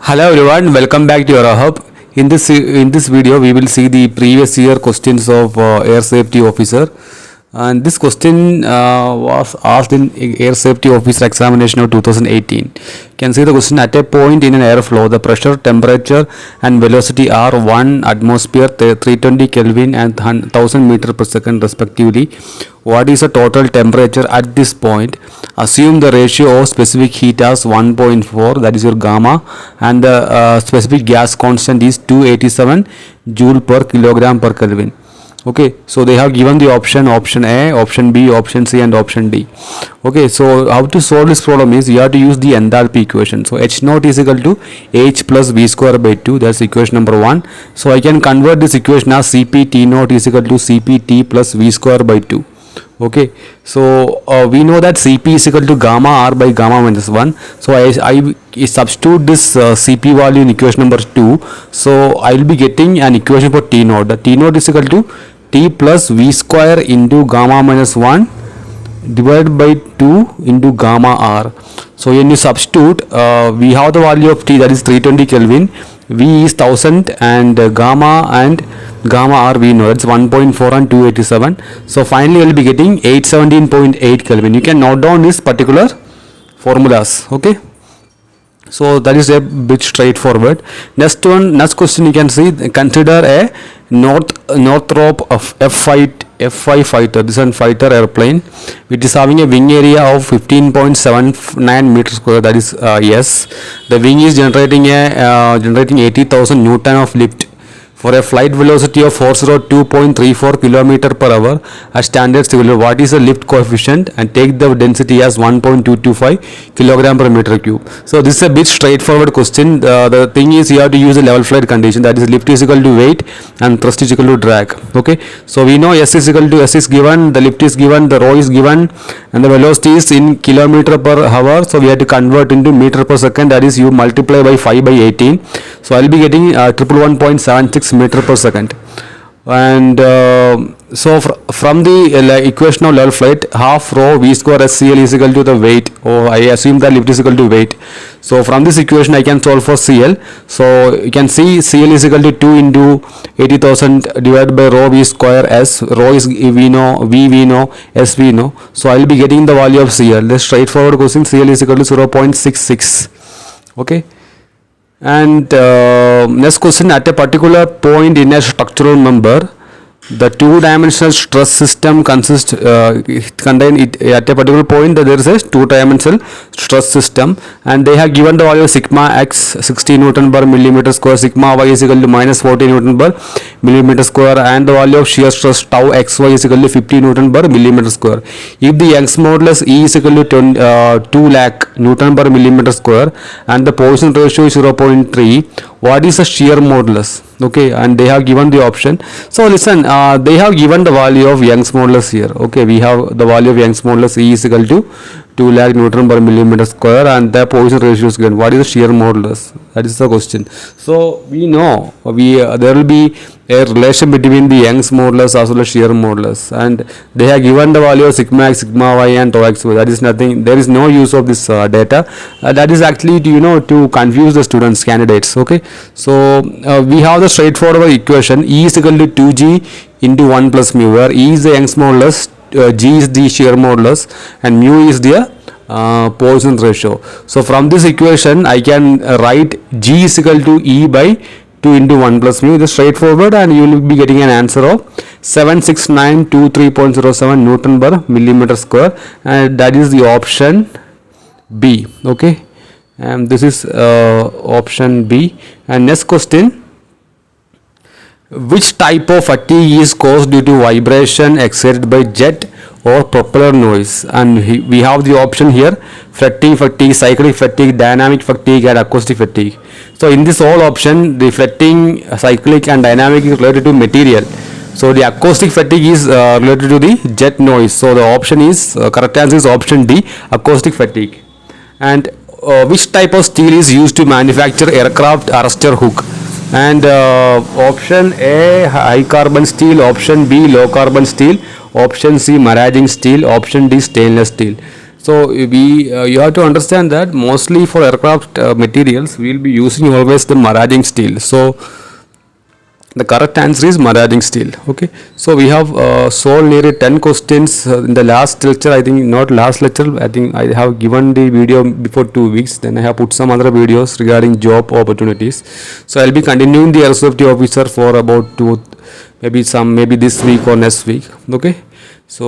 Hello everyone, welcome back to your hub. In this video, we will see the previous year questions of air safety officer, and this question was asked in air safety officer examination of 2018. You can see the question: at a point in an airflow, the pressure, temperature, and velocity are 1 atmosphere, 320 Kelvin, and 1000 meter per second respectively. What is the total temperature at this point? Assume the ratio of specific heat as 1.4, that is your gamma, and the specific gas constant is 287 joule per kilogram per Kelvin. Okay, so they have given the option A, option B, option C, and option D. Okay, so how to solve this problem is you have to use the enthalpy equation. So H naught is equal to H plus V square by 2, that's equation number 1. So I can convert this equation as Cp T naught is equal to Cp T plus V square by 2. Okay, so we know that Cp is equal to gamma R by gamma minus 1. So I substitute this Cp value in equation number 2. So I will be getting an equation for T naught. The T naught is equal to T plus V square into gamma minus 1 divided by 2 into gamma R. So when you substitute, we have the value of T, that is 320 Kelvin, V is 1000, and gamma R we know that's 1.4 and 287. So finally we will be getting 817.8 Kelvin. You can note down this particular formulas. Okay, so that is a bit straightforward. Next question you can see, consider a Northrop of F5 fighter. This is a fighter airplane which is having a wing area of 15.79 meters square, that is yes. The wing is generating 80,000 Newton of lift for a flight velocity of 402.34 km per hour at standard civil. What is the lift coefficient? And take the density as 1.225 kg per meter cube. So this is a bit straightforward question. The thing is you have to use a level flight condition, that is lift is equal to weight and thrust is equal to drag. Okay, so we know S is given, the lift is given, the rho is given, and the velocity is in kilometer per hour. So we have to convert into meter per second, that is you multiply by 5 by 18. So I will be getting 111.76 meter per second. And so from the equation of level flight, half rho V square SCL is equal to the weight, or I assume that lift is equal to weight. So from this equation I can solve for CL. So you can see CL is equal to 2 into 80,000 divided by rho V square S. Rho is we know, V we know, S we know. So I will be getting the value of CL. The straightforward question, CL is equal to 0.66. Okay. And next question, at a particular point in a structural member, the two-dimensional stress system at a particular point that there is a two-dimensional stress system, and they have given the value of sigma x 60 Newton per millimeter square, sigma y is equal to minus 40 Newton per millimeter square, and the value of shear stress tau xy is equal to 50 Newton per millimeter square. If the Young's modulus E is equal to 2 lakh Newton per millimeter square and the Poisson ratio is 0.3, what is the shear modulus? Okay, and they have given the option. So listen, they have given the value of Young's modulus here. Okay, we have the value of Young's modulus E is equal to 2 lakh Newton per millimeter square, and the Poisson ratio is given. What is the shear modulus? That is the question. So we know there will be a relation between the Young's modulus as well as shear modulus, and they have given the value of sigma x, sigma y, and tau xy. That is nothing. There is no use of this data. That is actually to confuse the students, candidates. Okay, so we have the straightforward equation. E is equal to 2g into 1 plus mu, where E is the Young's modulus, G is the shear modulus, and mu is the Poisson ratio. So from this equation I can write G is equal to E by 2 into 1 plus mu. It is straightforward, and you will be getting an answer of 76923.07 Newton per millimeter square, and that is the option B. Okay, and this is option B. And next question, which type of fatigue is caused due to vibration exerted by jet or propeller noise? And we have the option here: fatigue, cyclic fatigue, dynamic fatigue, and acoustic fatigue. So in this whole option, the fatigue, cyclic, and dynamic is related to material. So the acoustic fatigue is related to the jet noise. So the option is correct answer is option D, acoustic fatigue. And which type of steel is used to manufacture aircraft arrestor hook? And option A, high carbon steel, option B, low carbon steel, option C, maraging steel, option D, stainless steel. So you have to understand that mostly for aircraft materials we will be using always the maraging steel. So the correct answer is maraging steel. Okay, so we have solved nearly 10 questions in the last lecture. I think not last lecture, I think I have given the video before 2 weeks, then I have put some other videos regarding job opportunities. So I'll be continuing the air safety officer for about maybe this week or next week. Okay, so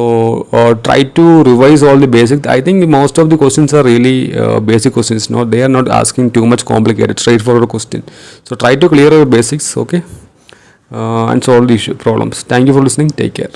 try to revise all the basics. I think most of the questions are really basic questions. No, they are not asking too much complicated, straightforward question. So try to clear your basics. Okay, and solve the problems. Thank you for listening. Take care.